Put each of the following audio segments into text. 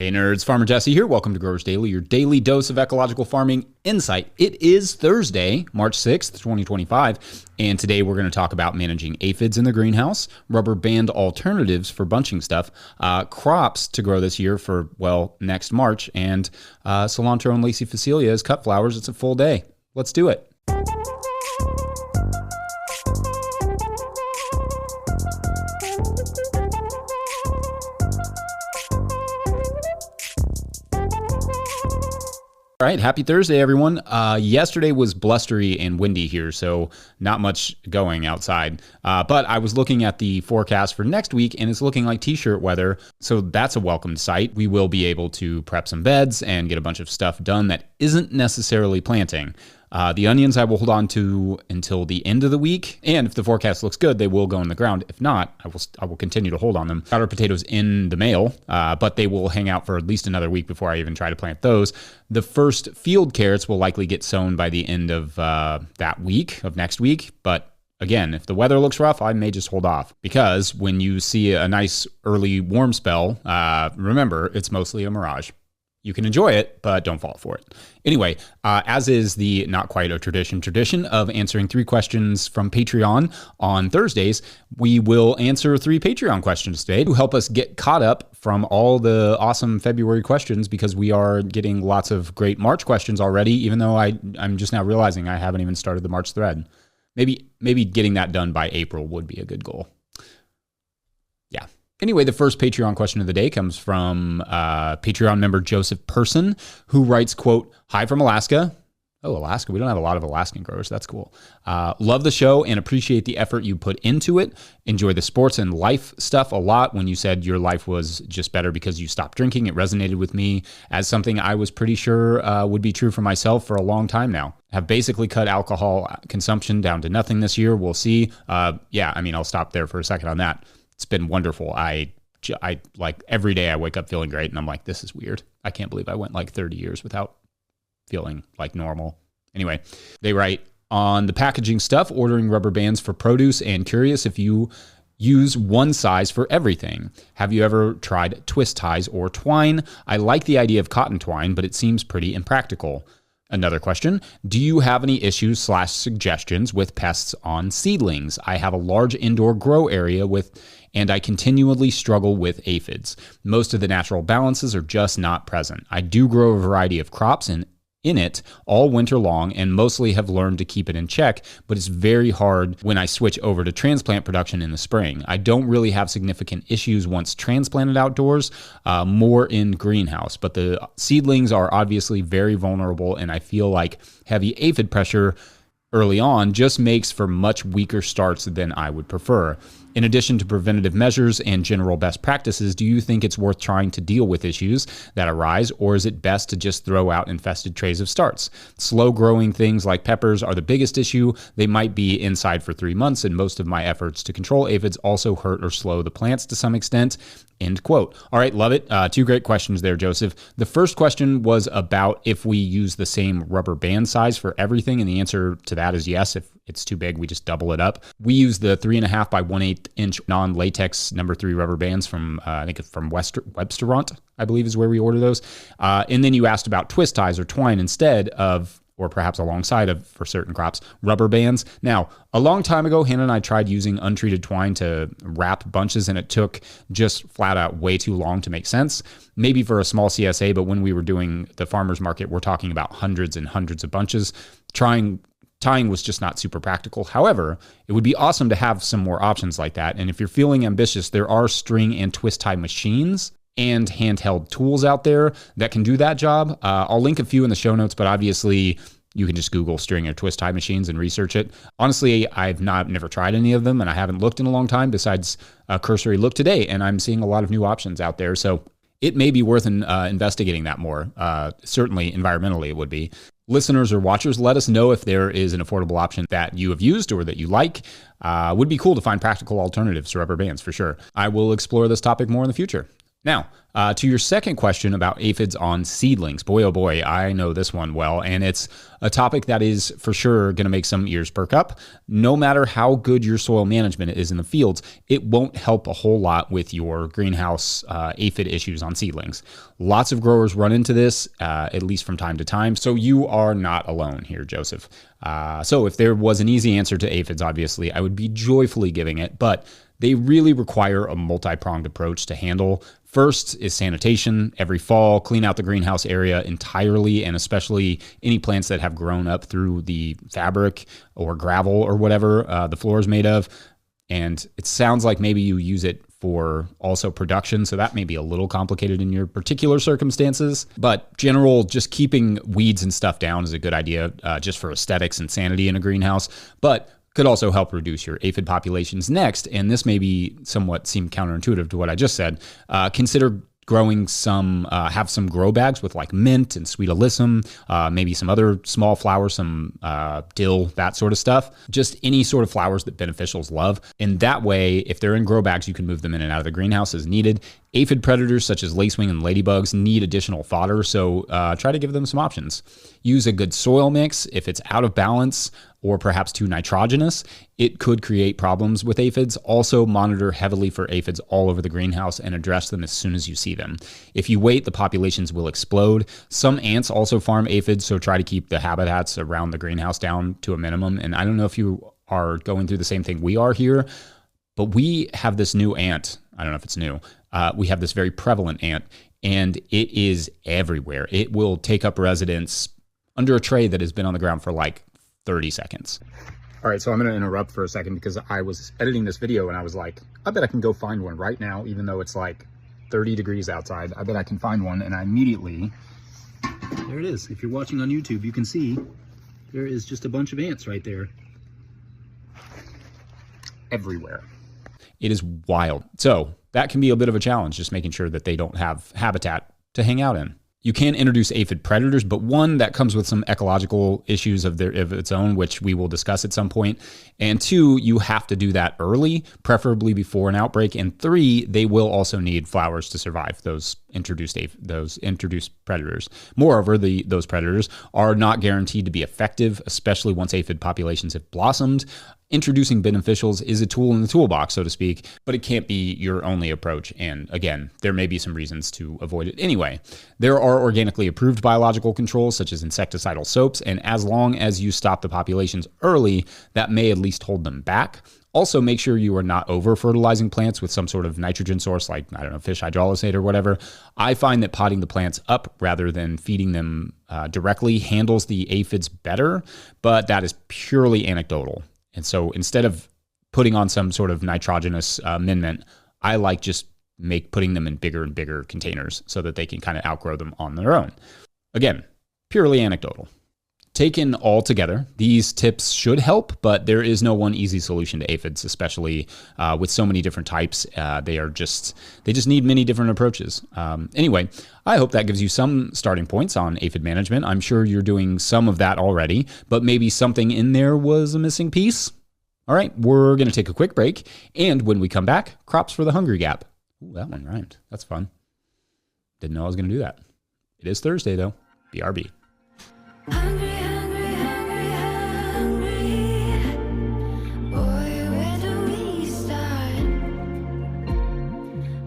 Hey nerds, Farmer Jesse here. Welcome to Growers Daily, your daily dose of ecological farming insight. It is Thursday, March 6th, 2025, and today we're going to talk about managing aphids in the greenhouse, rubber band alternatives for bunching stuff, crops to grow this year for, well, next March, and cilantro and lacy phacelia as cut flowers. It's a full day. Let's do it. All right, happy Thursday, everyone. Yesterday was blustery and windy here, so not much going outside. But I was looking at the forecast for next week, and it's looking like t-shirt weather, so that's a welcome sight. We will be able to prep some beds and get a bunch of stuff done that isn't necessarily planting. The onions I will hold on to until the end of the week, and if the forecast looks good, they will go in the ground. If not, I will continue to hold on them. Powder potatoes in the mail, but they will hang out for at least another week before I even try to plant those. The first field carrots will likely get sown by the end of that week, of next week, but again, if the weather looks rough, I may just hold off, because when you see a nice early warm spell, remember, it's mostly a mirage. You can enjoy it, but don't fall for it. Anyway, as is the not quite a tradition of answering 3 questions from Patreon on Thursdays, we will answer 3 Patreon questions today to help us get caught up from all the awesome February questions, because we are getting lots of great March questions already, even though I'm just now realizing I haven't even started the March thread. Maybe getting that done by April would be a good goal. Yeah. Anyway, the first Patreon question of the day comes from Patreon member Joseph Person, who writes, quote, "Hi from Alaska." Oh, Alaska. We don't have a lot of Alaskan growers. That's cool. Love the show and appreciate the effort you put into it. Enjoy the sports and life stuff a lot. When you said your life was just better because you stopped drinking, it resonated with me as something I was pretty sure would be true for myself for a long time now. Have basically cut alcohol consumption down to nothing this year. We'll see. I'll stop there for a second on that. It's been wonderful. I like every day I wake up feeling great, and I'm like, this is weird. I can't believe I went like 30 years without feeling like normal. Anyway, they write, on the packaging stuff, ordering rubber bands for produce, and curious if you use one size for everything. Have you ever tried twist ties or twine? I like the idea of cotton twine, but it seems pretty impractical. Another question, do you have any issues/suggestions with pests on seedlings? I have a large indoor grow area and I continually struggle with aphids. Most of the natural balances are just not present. I do grow a variety of crops in it all winter long and mostly have learned to keep it in check, but it's very hard when I switch over to transplant production in the spring. I don't really have significant issues once transplanted outdoors, more in greenhouse, but the seedlings are obviously very vulnerable, and I feel like heavy aphid pressure early on just makes for much weaker starts than I would prefer. In addition to preventative measures and general best practices, do you think it's worth trying to deal with issues that arise, or is it best to just throw out infested trays of starts? Slow growing things like peppers are the biggest issue. They might be inside for 3 months, and most of my efforts to control aphids also hurt or slow the plants to some extent. End quote. All right, love it. 2 great questions there, Joseph. The first question was about if we use the same rubber band size for everything, and the answer to that is yes. If it's too big, we just double it up. We use the 3.5 by 1/8 inch non-latex number 3 rubber bands from, I think it's from Websteront, I believe is where we order those. And then you asked about twist ties or twine instead of, or perhaps alongside of, for certain crops, rubber bands. Now, a long time ago, Hannah and I tried using untreated twine to wrap bunches, and it took just flat out way too long to make sense. Maybe for a small CSA, but when we were doing the farmer's market, we're talking about hundreds and hundreds of bunches. Tying was just not super practical. However, it would be awesome to have some more options like that. And if you're feeling ambitious, there are string and twist tie machines and handheld tools out there that can do that job. I'll link a few in the show notes, but obviously you can just Google string or twist tie machines and research it. Honestly, I've never tried any of them, and I haven't looked in a long time besides a cursory look today, and I'm seeing a lot of new options out there. So it may be worth investigating that more. Certainly environmentally it would be. Listeners or watchers, let us know if there is an affordable option that you have used or that you like. Would be cool to find practical alternatives to rubber bands for sure. I will explore this topic more in the future. Now, to your second question about aphids on seedlings. Boy, oh boy, I know this one well, and it's a topic that is for sure going to make some ears perk up. No matter how good your soil management is in the fields, it won't help a whole lot with your greenhouse aphid issues on seedlings. Lots of growers run into this, at least from time to time, so you are not alone here, Joseph. So if there was an easy answer to aphids, obviously, I would be joyfully giving it, but they really require a multi-pronged approach to handle. First is sanitation. Every fall, clean out the greenhouse area entirely, and especially any plants that have grown up through the fabric or gravel or whatever the floor is made of. And it sounds like maybe you use it for also production, so that may be a little complicated in your particular circumstances. But general, just keeping weeds and stuff down is a good idea, just for aesthetics and sanity in a greenhouse. But could also help reduce your aphid populations. Next, and this may be somewhat seem counterintuitive to what I just said, consider growing have some grow bags with like mint and sweet alyssum, maybe some other small flowers, some dill, that sort of stuff. Just any sort of flowers that beneficials love. And that way, if they're in grow bags, you can move them in and out of the greenhouse as needed. Aphid predators such as lacewing and ladybugs need additional fodder, so try to give them some options. Use a good soil mix. If it's out of balance or perhaps too nitrogenous, it could create problems with aphids. Also monitor heavily for aphids all over the greenhouse and address them as soon as you see them. If you wait, the populations will explode. Some ants also farm aphids, so try to keep the habitats around the greenhouse down to a minimum. And I don't know if you are going through the same thing we are here, but we have this new ant. I don't know if it's new. We have this very prevalent ant, and it is everywhere. It will take up residence under a tray that has been on the ground for like 30 seconds. All right, so I'm going to interrupt for a second because I was editing this video and I was like, I bet I can go find one right now, even though it's like 30 degrees outside. I bet I can find one. And I immediately, there it is. If you're watching on YouTube, you can see there is just a bunch of ants right there. Everywhere. It is wild. So that can be a bit of a challenge, just making sure that they don't have habitat to hang out in. You can introduce aphid predators, but one, that comes with some ecological issues of its own, which we will discuss at some point. And two, you have to do that early, preferably before an outbreak. And three, they will also need flowers to survive those introduced predators. Moreover, those predators are not guaranteed to be effective, especially once aphid populations have blossomed. Introducing beneficials is a tool in the toolbox, so to speak, but it can't be your only approach. And again, there may be some reasons to avoid it anyway. There are organically approved biological controls, such as insecticidal soaps, and as long as you stop the populations early, that may at least hold them back. Also, make sure you are not over-fertilizing plants with some sort of nitrogen source like, I don't know, fish hydrolysate or whatever. I find that potting the plants up rather than feeding them directly handles the aphids better, but that is purely anecdotal. And so instead of putting on some sort of nitrogenous amendment, I like just putting them in bigger and bigger containers so that they can kind of outgrow them on their own. Again, purely anecdotal. Taken all together, these tips should help, but there is no one easy solution to aphids, especially with so many different types. They just need many different approaches. Anyway, I hope that gives you some starting points on aphid management. I'm sure you're doing some of that already, but maybe something in there was a missing piece. All right, we're going to take a quick break, and when we come back, crops for the hungry gap. Ooh, that one rhymed. That's fun. Didn't know I was going to do that. It is Thursday, though. BRB. Hungry, hungry, hungry, hungry. Boy, where do we start?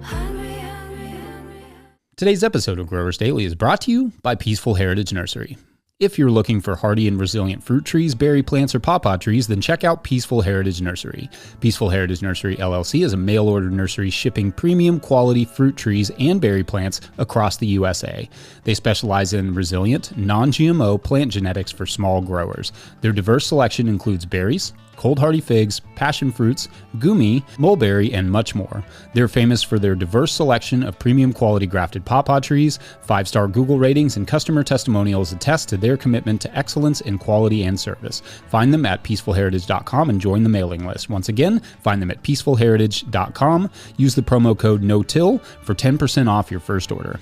Hungry, hungry, hungry. Today's episode of Growers Daily is brought to you by Peaceful Heritage Nursery. If you're looking for hardy and resilient fruit trees, berry plants, or pawpaw trees, then check out Peaceful Heritage Nursery. Peaceful Heritage Nursery LLC is a mail-order nursery shipping premium quality fruit trees and berry plants across the USA. They specialize in resilient, non-GMO plant genetics for small growers. Their diverse selection includes berries, cold hardy figs, passion fruits, gumi, mulberry, and much more. They're famous for their diverse selection of premium quality grafted pawpaw trees. 5-star Google ratings and customer testimonials attest to their commitment to excellence in quality and service. Find them at peacefulheritage.com and join the mailing list. Once again, find them at peacefulheritage.com. Use the promo code NOTILL for 10% off your first order.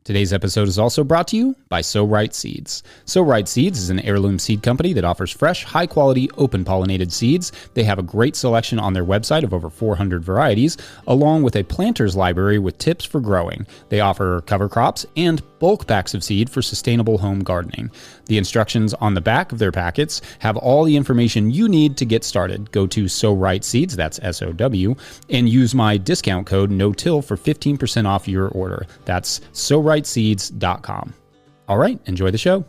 Today's episode is also brought to you by So Right Seeds. So Right Seeds is an heirloom seed company that offers fresh, high-quality, open-pollinated seeds. They have a great selection on their website of over 400 varieties, along with a planter's library with tips for growing. They offer cover crops and bulk packs of seed for sustainable home gardening. The instructions on the back of their packets have all the information you need to get started. Go to So Right Seeds, that's S-O-W, and use my discount code NOTILL for 15% off your order. That's SoRightSeeds.com. All right, enjoy the show.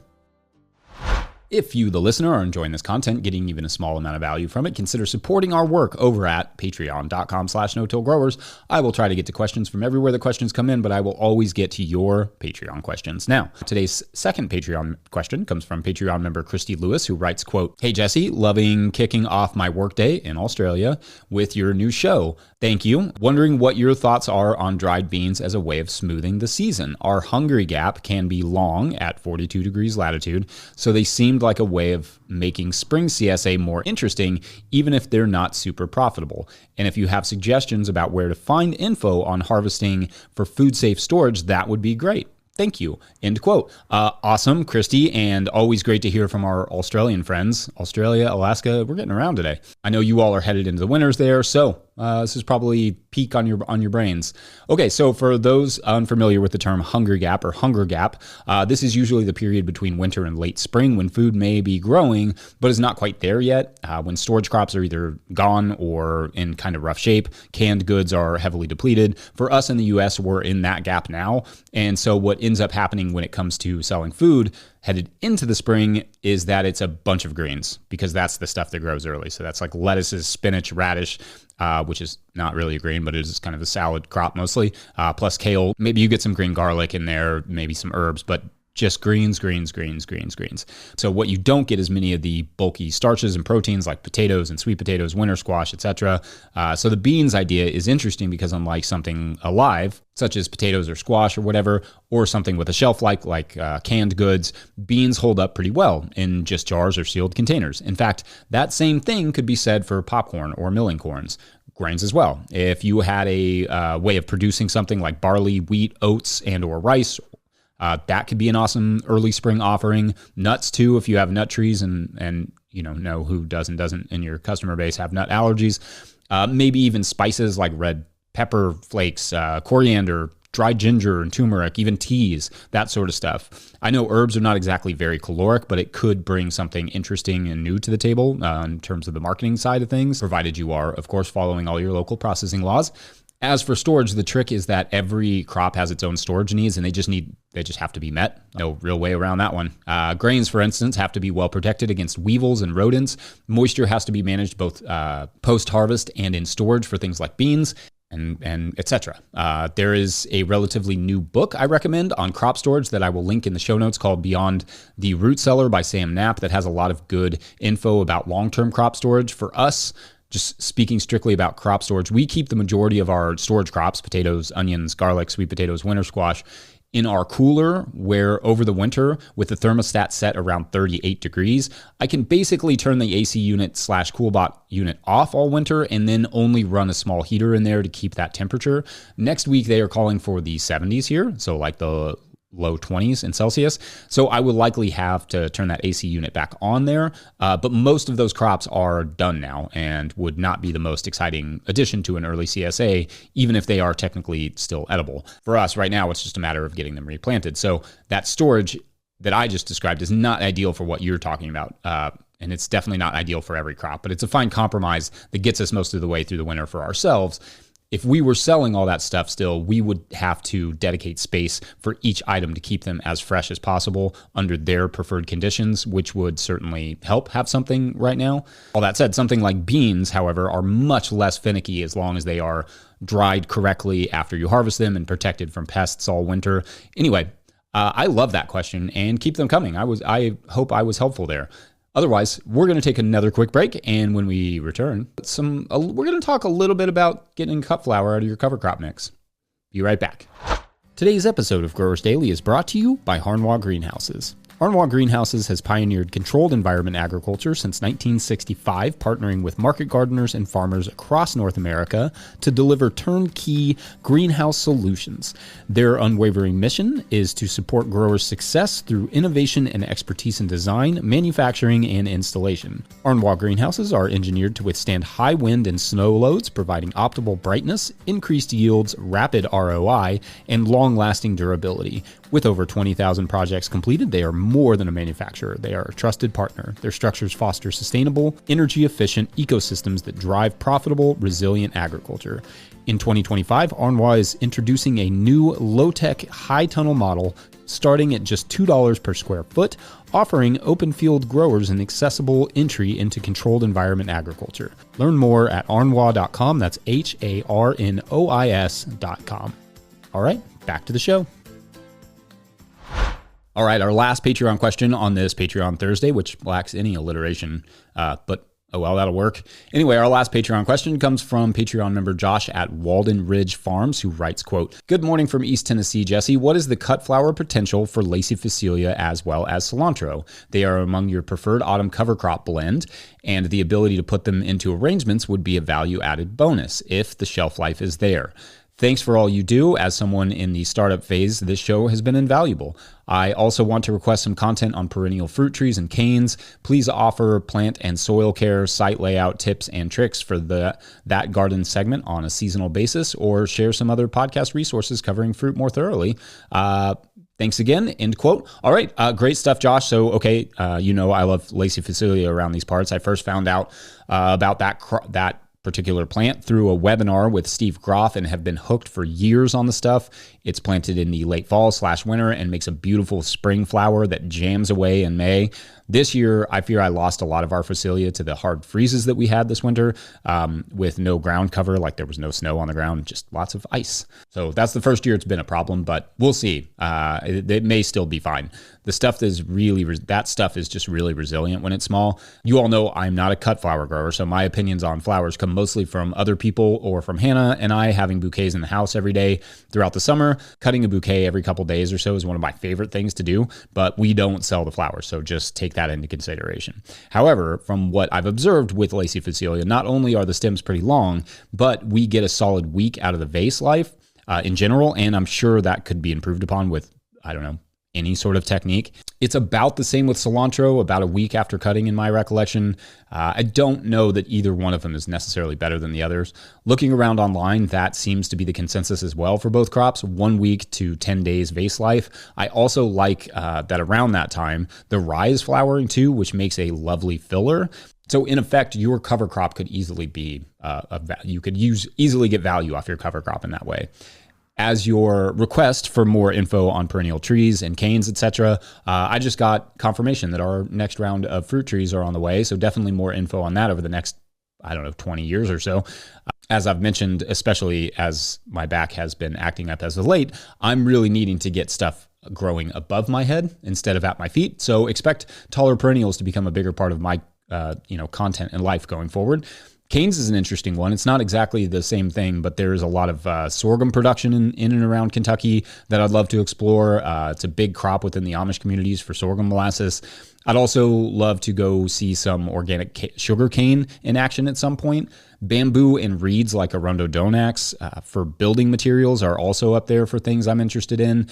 If you, the listener, are enjoying this content, getting even a small amount of value from it, consider supporting our work over at patreon.com/no-till-growers. I will try to get to questions from everywhere the questions come in, but I will always get to your Patreon questions. Now, today's second Patreon question comes from Patreon member Christy Lewis, who writes, quote, "Hey Jesse, loving kicking off my workday in Australia with your new show. Thank you. Wondering what your thoughts are on dried beans as a way of smoothing the season. Our hungry gap can be long at 42 degrees latitude, so they seemed like a way of making spring CSA more interesting, even if they're not super profitable. And if you have suggestions about where to find info on harvesting for food safe storage, that would be great. Thank you." End quote. Awesome, Christy, and always great to hear from our Australian friends. Australia, Alaska, we're getting around today. I know you all are headed into the winters there, so this is probably peak on your brains. Okay, so for those unfamiliar with the term hunger gap or hunger gap, this is usually the period between winter and late spring when food may be growing, but is not quite there yet, when storage crops are either gone or in kind of rough shape, canned goods are heavily depleted. For us in the US, we're in that gap now, and so what ends up happening when it comes to selling food headed into the spring is that it's a bunch of greens, because that's the stuff that grows early. So that's like lettuces, spinach, radish, which is not really a green, but it is kind of a salad crop mostly, plus kale. Maybe you get some green garlic in there, maybe some herbs, but just greens. So what you don't get is many of the bulky starches and proteins like potatoes and sweet potatoes, winter squash, etc. So the beans idea is interesting because unlike something alive, such as potatoes or squash or whatever, or something with a shelf life like canned goods, beans hold up pretty well in just jars or sealed containers. In fact, that same thing could be said for popcorn or milling corns. Grains as well. If you had a way of producing something like barley, wheat, oats, and or rice, that could be an awesome early spring offering. Nuts too, if you have nut trees and you know who does and doesn't in your customer base have nut allergies. Maybe even spices like red pepper flakes, coriander, dried ginger and turmeric, even teas, that sort of stuff. I know herbs are not exactly very caloric, but it could bring something interesting and new to the table in terms of the marketing side of things, provided you are, of course, following all your local processing laws. As for storage, the trick is that every crop has its own storage needs, and they just have to be met. No real way around that one. Grains, for instance, have to be well protected against weevils and rodents. Moisture has to be managed both post-harvest and in storage for things like beans, and etc. There is a relatively new book I recommend on crop storage that I will link in the show notes called Beyond the Root Cellar by Sam Knapp that has a lot of good info about long-term crop storage. For us, just speaking strictly about crop storage, we keep the majority of our storage crops, potatoes, onions, garlic, sweet potatoes, winter squash, in our cooler, where over the winter, with the thermostat set around 38 degrees, I can basically turn the AC unit / CoolBot unit off all winter and then only run a small heater in there to keep that temperature. Next week, they are calling for the 70s here, so like the low 20s in Celsius. So I would likely have to turn that AC unit back on there. But most of those crops are done now and would not be the most exciting addition to an early CSA, even if they are technically still edible. For us right now, it's just a matter of getting them replanted. So that storage that I just described is not ideal for what you're talking about. And it's definitely not ideal for every crop, but it's a fine compromise that gets us most of the way through the winter for ourselves. If we were selling all that stuff still, we would have to dedicate space for each item to keep them as fresh as possible under their preferred conditions, which would certainly help have something right now. All that said, something like beans, however, are much less finicky as long as they are dried correctly after you harvest them and protected from pests all winter. Anyway, I love that question and keep them coming. I hope I was helpful there. Otherwise, we're going to take another quick break, and when we return, we're going to talk a little bit about getting cut flour out of your cover crop mix. Be right back. Today's episode of Growers Daily is brought to you by Harnwah Greenhouses. Arnois Greenhouses has pioneered controlled environment agriculture since 1965, partnering with market gardeners and farmers across North America to deliver turnkey greenhouse solutions. Their unwavering mission is to support growers' success through innovation and expertise in design, manufacturing, and installation. Arnois Greenhouses are engineered to withstand high wind and snow loads, providing optimal brightness, increased yields, rapid ROI, and long-lasting durability. With over 20,000 projects completed, they are more than a manufacturer. They are a trusted partner. Their structures foster sustainable, energy-efficient ecosystems that drive profitable, resilient agriculture. In 2025, Arnois is introducing a new low-tech, high-tunnel model starting at just $2 per square foot, offering open field growers an accessible entry into controlled environment agriculture. Learn more at arnois.com. That's HARNOIS.com. All right, back to the show. All right, our last Patreon question on this Patreon Thursday, which lacks any alliteration, but oh well, that'll work. Anyway, our last Patreon question comes from Patreon member Josh at Walden Ridge Farms, who writes, quote, "Good morning from East Tennessee, Jesse. What is the cut flower potential for lacy phacelia as well as cilantro? They are among your preferred autumn cover crop blend, and the ability to put them into arrangements would be a value-added bonus if the shelf life is there. Thanks for all you do. As someone in the startup phase, this show has been invaluable. I also want to request some content on perennial fruit trees and canes. Please offer plant and soil care, site layout tips and tricks for that garden segment on a seasonal basis, or share some other podcast resources covering fruit more thoroughly. Thanks again," end quote. All right, great stuff, Josh. So, okay, I love lacy phacelia around these parts. I first found out about that particular plant through a webinar with Steve Groff and have been hooked for years on the stuff. It's planted in the late fall/winter and makes a beautiful spring flower that jams away in May. This year, I fear I lost a lot of our phacelia to the hard freezes that we had this winter with no ground cover, like there was no snow on the ground, just lots of ice. So that's the first year it's been a problem, but we'll see. It may still be fine. The stuff is that stuff is just really resilient when it's small. You all know I'm not a cut flower grower, so my opinions on flowers come mostly from other people or from Hannah and I having bouquets in the house every day throughout the summer. Cutting a bouquet every couple days or so is one of my favorite things to do, but we don't sell the flowers, so just take that into consideration. However, from what I've observed with lacy phacelia, not only are the stems pretty long, but we get a solid week out of the vase life in general, and I'm sure that could be improved upon with, any sort of technique. It's about the same with cilantro, about a week after cutting in my recollection. I don't know that either one of them is necessarily better than the others. Looking around online, that seems to be the consensus as well for both crops, 1 week to 10 days vase life. I also like that around that time, the rye is flowering too, which makes a lovely filler. So in effect, your cover crop could easily be, you could easily get value off your cover crop in that way. As your request for more info on perennial trees and canes, etc., I just got confirmation that our next round of fruit trees are on the way. So definitely more info on that over the next, 20 years or so. As I've mentioned, especially as my back has been acting up as of late, I'm really needing to get stuff growing above my head instead of at my feet. So expect taller perennials to become a bigger part of my, content and life going forward. Canes is an interesting one. It's not exactly the same thing, but there's a lot of sorghum production in and around Kentucky that I'd love to explore. It's a big crop within the Amish communities for sorghum molasses. I'd also love to go see some organic sugar cane in action at some point. Bamboo and reeds like Arundodonax for building materials are also up there for things I'm interested in.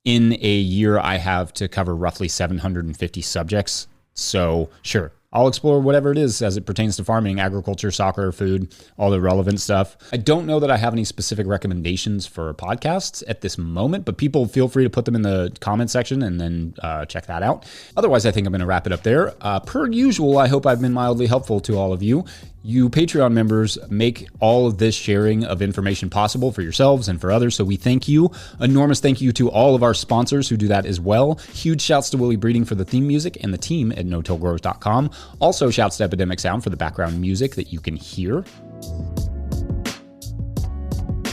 In a year, I have to cover roughly 750 subjects. So sure, I'll explore whatever it is as it pertains to farming, agriculture, soccer, food, all the relevant stuff. I don't know that I have any specific recommendations for podcasts at this moment, but people feel free to put them in the comment section and then check that out. Otherwise, I think I'm going to wrap it up there. Per usual, I hope I've been mildly helpful to all of you. You Patreon members make all of this sharing of information possible for yourselves and for others, so we thank you. Enormous thank you to all of our sponsors who do that as well. Huge shouts to Willie Breeding for the theme music and the team at no-tillgrowers.com. Also shouts to Epidemic Sound for the background music that you can hear.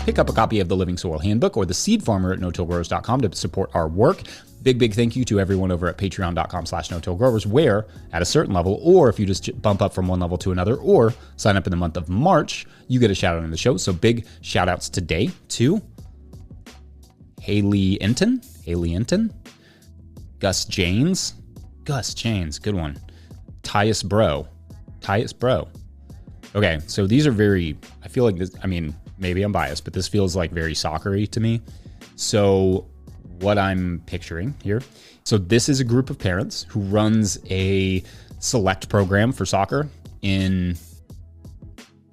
Pick up a copy of the Living Soil Handbook or the Seed Farmer at no-tillgrowers.com to support our work. Big thank you to everyone over at patreon.com/no-tillgrowers, where at a certain level, or if you just bump up from one level to another, or sign up in the month of March, you get a shout out in the show. So big shout outs today to Haley Enton, Gus Janes. Gus Janes, good one. Tyus Bro. Okay, so these are very, I feel like this, I mean, maybe I'm biased, but this feels like very soccer-y to me. So what I'm picturing here. So this is a group of parents who runs a select program for soccer in,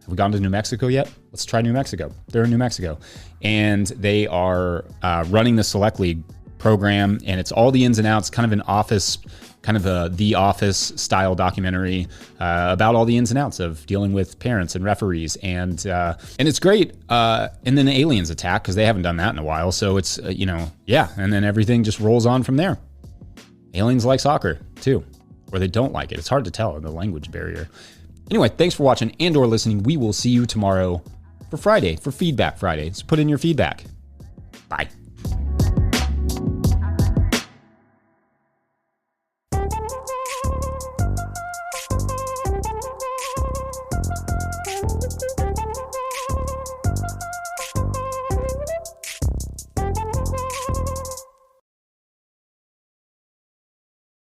have we gone to New Mexico yet? Let's try New Mexico. They're in New Mexico. And they are running the Select League program, and it's all the ins and outs, kind of an office, kind of a The Office style documentary about all the ins and outs of dealing with parents and referees, and it's great. And then the aliens attack because they haven't done that in a while, so it's yeah, and then everything just rolls on from there. Aliens like soccer too, or they don't like it. It's hard to tell in the language barrier. Anyway, thanks for watching and/or listening. We will see you tomorrow for Friday, for Feedback Friday. So put in your feedback. Bye.